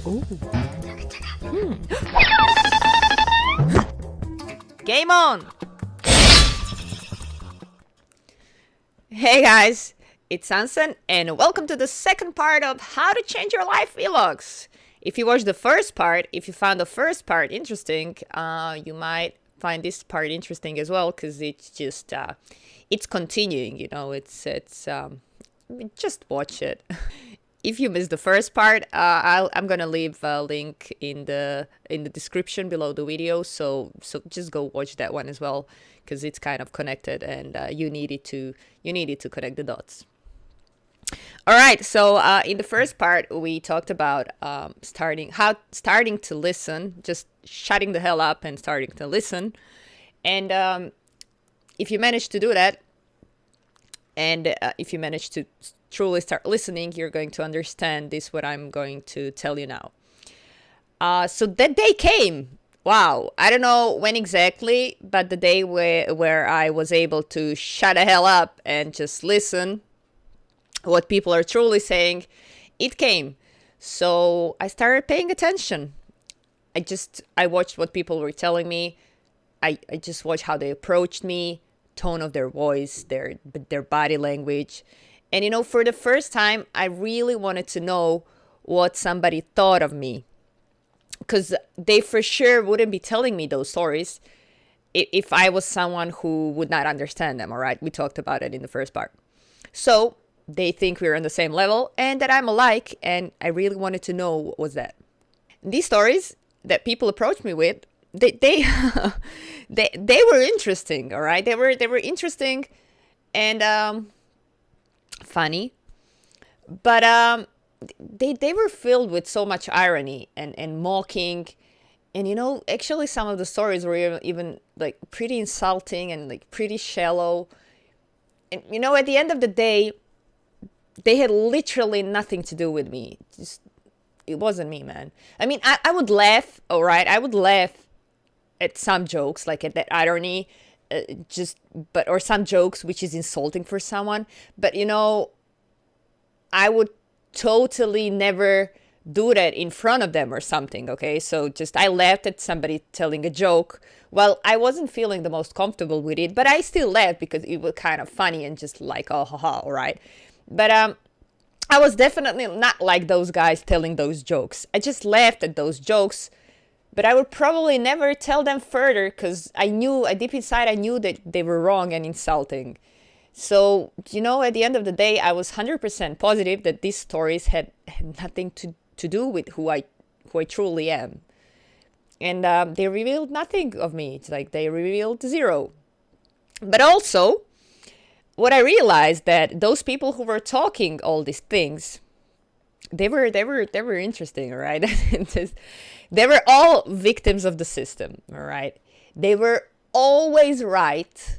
Ooh. Game on! Hey guys, it's Sansan and welcome to the second part of How to Change Your Life vlogs. If you watched the first part, if you found the first part interesting, you might find this part interesting as well, because it's just, it's continuing, you know, just watch it. If you missed the first part, I'm gonna leave a link in the description below the video, so just go watch that one as well, because it's kind of connected, and you needed to connect the dots. All right, so in the first part we talked about starting to listen, just shutting the hell up and starting to listen, and if you manage to do that, and if you manage to truly start listening, you're going to understand this, what I'm going to tell you now. So that day came. Wow. I don't know when exactly, but the day where I was able to shut the hell up and just listen what people are truly saying, it came. So I started paying attention. I watched what people were telling me. I just watched how they approached me, tone of their voice, their body language. And, you know, for the first time, I really wanted to know what somebody thought of me, because they for sure wouldn't be telling me those stories if I was someone who would not understand them, all right? We talked about it in the first part. So they think we're on the same level and that I'm alike, and I really wanted to know what was that. These stories that people approached me with, they they were interesting, all right? They were interesting and funny, but they were filled with so much irony and mocking, and you know, actually some of the stories were even like pretty insulting and like pretty shallow, and you know, at the end of the day, they had literally nothing to do with me. Just, it wasn't me, man. I mean, I would laugh, all right? I would laugh at some jokes, like at that irony, or some jokes which is insulting for someone, but you know, I would totally never do that in front of them or something. Okay, so just I laughed at somebody telling a joke. Well, I wasn't feeling the most comfortable with it, but I still laughed because it was kind of funny and just like, oh haha, all right. But I was definitely not like those guys telling those jokes. I just laughed at those jokes, but I would probably never tell them further, because deep inside, I knew that they were wrong and insulting. So, you know, at the end of the day, I was 100% positive that these stories had nothing to do with who I truly am. And they revealed nothing of me. It's like they revealed zero. But also, what I realized, that those people who were talking all these things, they were interesting, all right? They were all victims of the system, all right? They were always right,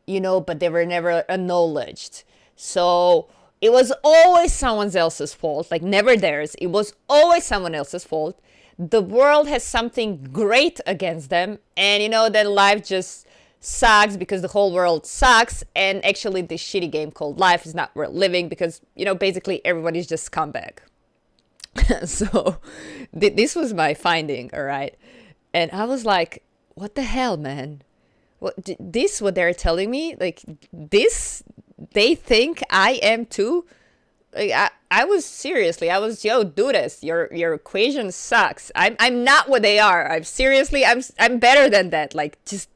you know, but they were never acknowledged. So it was always someone else's fault, like never theirs. It was always someone else's fault. The world has something great against them, and you know, then life just sucks because the whole world sucks, and actually this shitty game called life is not worth living, because, you know, basically everybody's just scumbag. So this was my finding, all right? And I was like, what the hell, man? What they're telling me? Like, this, they think I am too? Like, I was, yo, do this. Your equation sucks. I'm not what they are. I'm better than that. Like, just,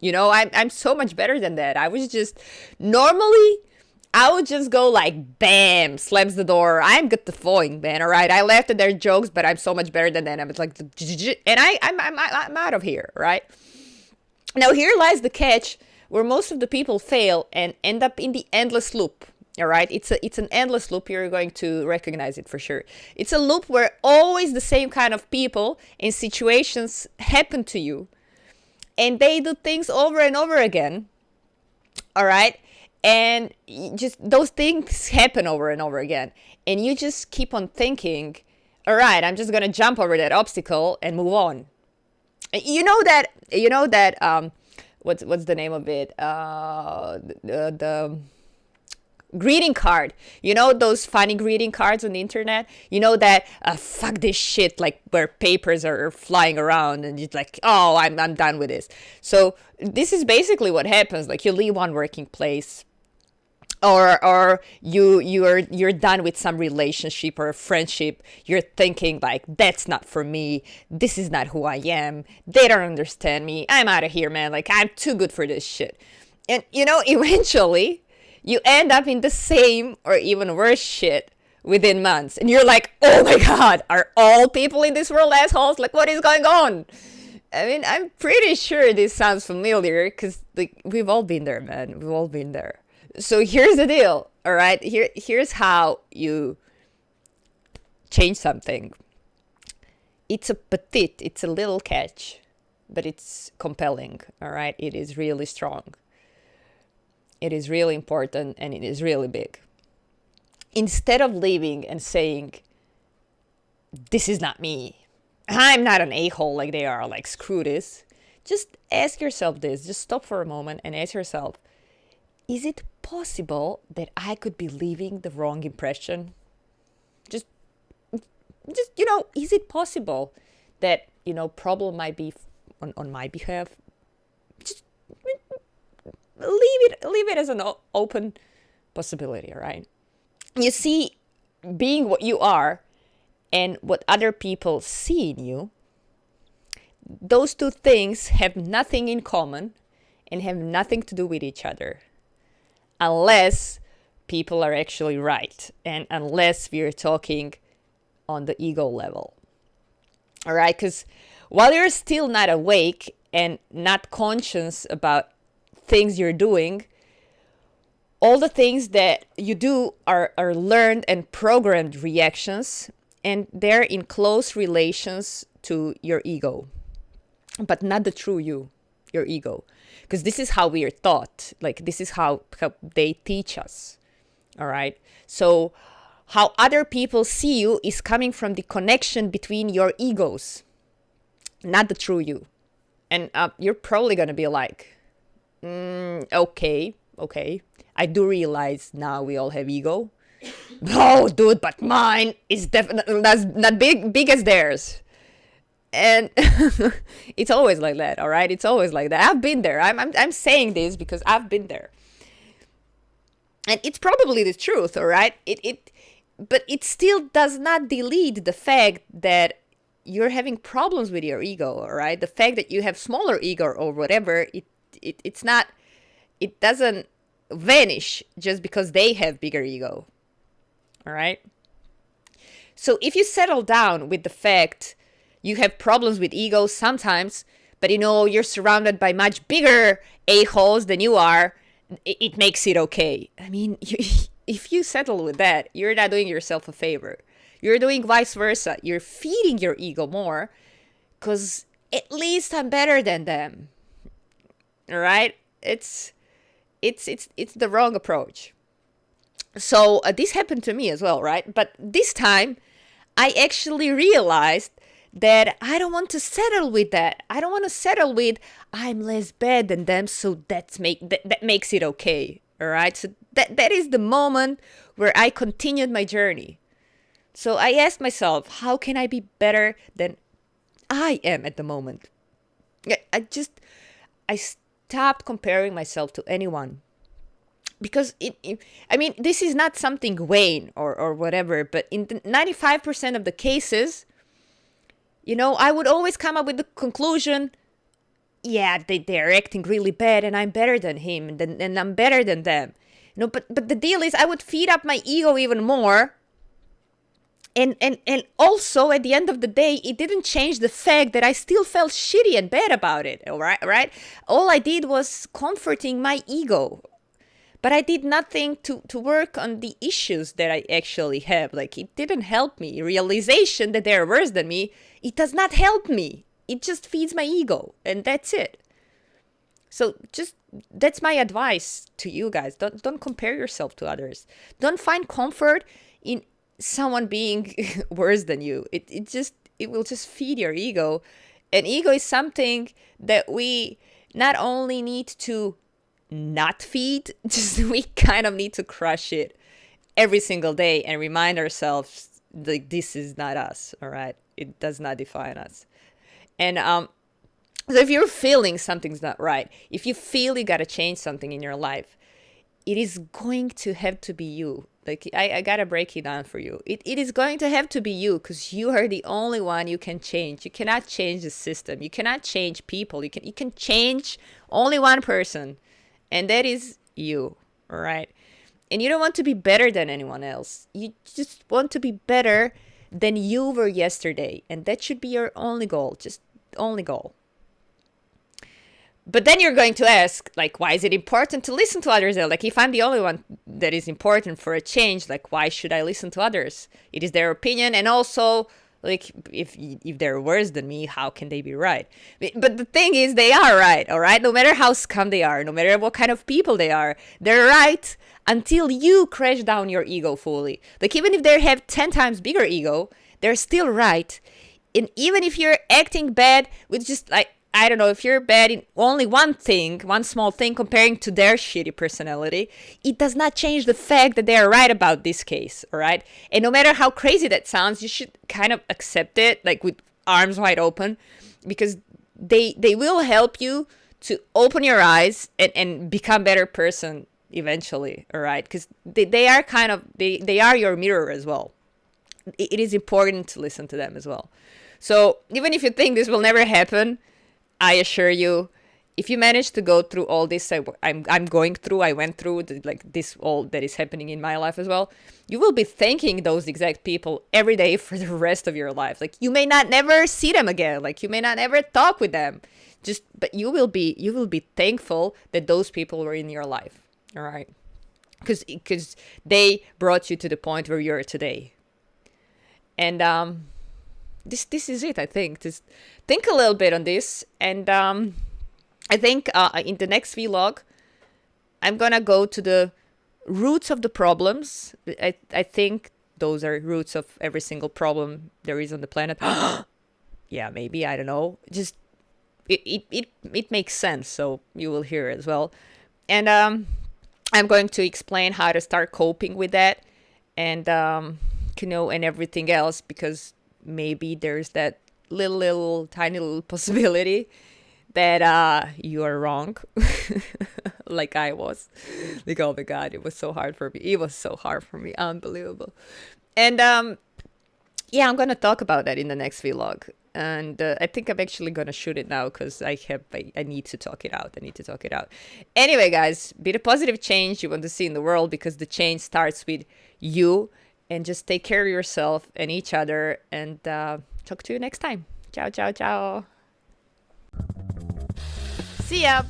you know, I'm so much better than that. I was just, normally, I would just go like, bam, slams the door. I'm good to going, man. All right. I laughed at their jokes, but I'm so much better than them. It's like, and I'm out of here, right? Now, here lies the catch, where most of the people fail and end up in the endless loop. All right. It's an endless loop. You're going to recognize it for sure. It's a loop where always the same kind of people and situations happen to you, and they do things over and over again. All right. And just those things happen over and over again. And you just keep on thinking, all right, I'm just going to jump over that obstacle and move on. You know that, what's the name of it? greeting card. You know those funny greeting cards on the internet? You know that fuck this shit, like where papers are flying around and you're like, oh, I'm done with this. So this is basically what happens. Like you leave one working place, or you're done with some relationship or a friendship. You're thinking like, that's not for me, this is not who I am, they don't understand me, I'm out of here, man, like I'm too good for this shit. And eventually you end up in the same or even worse shit within months, and you're like, oh my god, are all people in this world assholes? Like, what is going on? I mean, I'm pretty sure this sounds familiar because like we've all been there, man. We've all been there. So here's the deal, all right? Here's how you change something. It's a little catch, but it's compelling, all right? It is really strong. It is really important, and it is really big. Instead of leaving and saying, this is not me, I'm not an a-hole like they are, like screw this, just ask yourself this. Just stop for a moment and ask yourself, is it possible that I could be leaving the wrong impression? Just is it possible that, problem might be on my behalf? Just leave it as an open possibility, all right? You see, being what you are and what other people see in you, those two things have nothing in common and have nothing to do with each other. Unless people are actually right, and unless we're talking on the ego level. All right? Because while you're still not awake and not conscious about things you're doing, all the things that you do are learned and programmed reactions, and they're in close relations to your ego, but not the true you, your ego. Because this is how we are taught. Like, this is how they teach us. All right? So how other people see you is coming from the connection between your egos, not the true you. And you're probably going to be like, okay. I do realize now we all have ego. Oh, dude, but mine is definitely not big as theirs. And it's always like that, all right? It's always like that. I've been there. I'm saying this because I've been there. And it's probably the truth, all right? But it still does not delete the fact that you're having problems with your ego, all right? The fact that you have smaller ego or whatever, it doesn't vanish just because they have bigger ego, all right? So if you settle down with the fact you have problems with ego sometimes, but you're surrounded by much bigger a-holes than you are, it makes it okay. I mean, if you settle with that, you're not doing yourself a favor. You're doing vice versa. You're feeding your ego more because at least I'm better than them. All right? It's the wrong approach. So this happened to me as well, right? But this time, I actually realized that I don't want to settle with that. I don't want to settle with I'm less bad than them, so that makes it okay. All right. So that is the moment where I continued my journey. So I asked myself, how can I be better than I am at the moment? I stopped comparing myself to anyone. Because this is not something vain or whatever, but in the 95% of the cases, I would always come up with the conclusion, yeah, they're acting really bad and I'm better than him and I'm better than them. But the deal is I would feed up my ego even more. And also at the end of the day, it didn't change the fact that I still felt shitty and bad about it. All right? All I did was comforting my ego. But I did nothing to work on the issues that I actually have. Like, it didn't help me. Realization that they're worse than me, it does not help me. It just feeds my ego. And that's it. So that's my advice to you guys. Don't compare yourself to others. Don't find comfort in someone being worse than you. It will just feed your ego. And ego is something that we not only need to not feed. Just we kind of need to crush it every single day and remind ourselves like this is not us. All right, it does not define us. And so if you're feeling something's not right, if you feel you gotta change something in your life, it is going to have to be you. Like I gotta break it down for you. It is going to have to be you, because you are the only one you can change. You cannot change the system. You cannot change people. You can change only one person, and that is you. All right. And you don't want to be better than anyone else. You just want to be better than you were yesterday, and that should be your only goal. Just only goal. But then you're going to ask, like, why is it important to listen to others? Like, if I'm the only one that is important for a change, like, why should I listen to others? It is their opinion. And also, like, if they're worse than me, how can they be right? But the thing is, they are right, all right? No matter how scum they are, no matter what kind of people they are, they're right until you crash down your ego fully. Like, even if they have 10 times bigger ego, they're still right. And even if you're acting bad with just, like, I don't know, if you're bad in only one thing, one small thing comparing to their shitty personality, it does not change the fact that they are right about this case, all right? And no matter how crazy that sounds, you should kind of accept it, like with arms wide open, because they will help you to open your eyes and become a better person eventually, all right? Because they are kind of, they are your mirror as well. It is important to listen to them as well. So even if you think this will never happen, I assure you, if you manage to go through all this, I went through like this, all that is happening in my life as well, you will be thanking those exact people every day for the rest of your life. Like, you may not never see them again, like you may not ever talk with them, but you will be thankful that those people were in your life, all right? Because they brought you to the point where you're today. And this is it, I think. Just think a little bit on this, and I think in the next vlog I'm gonna go to the roots of the problems. I think those are roots of every single problem there is on the planet. Yeah, maybe, I don't know, just it makes sense, so you will hear it as well. And I'm going to explain how to start coping with that, and and everything else, because maybe there's that little tiny little possibility that you are wrong. Like I was. Like, oh my god, it was so hard for me. It was so hard for me. Unbelievable. And yeah, I'm gonna talk about that in the next vlog. And I think I'm actually gonna shoot it now, because I need to talk it out. Anyway, guys, be the positive change you want to see in the world, because the change starts with you. And just take care of yourself and each other. And talk to you next time. Ciao, ciao, ciao. See ya.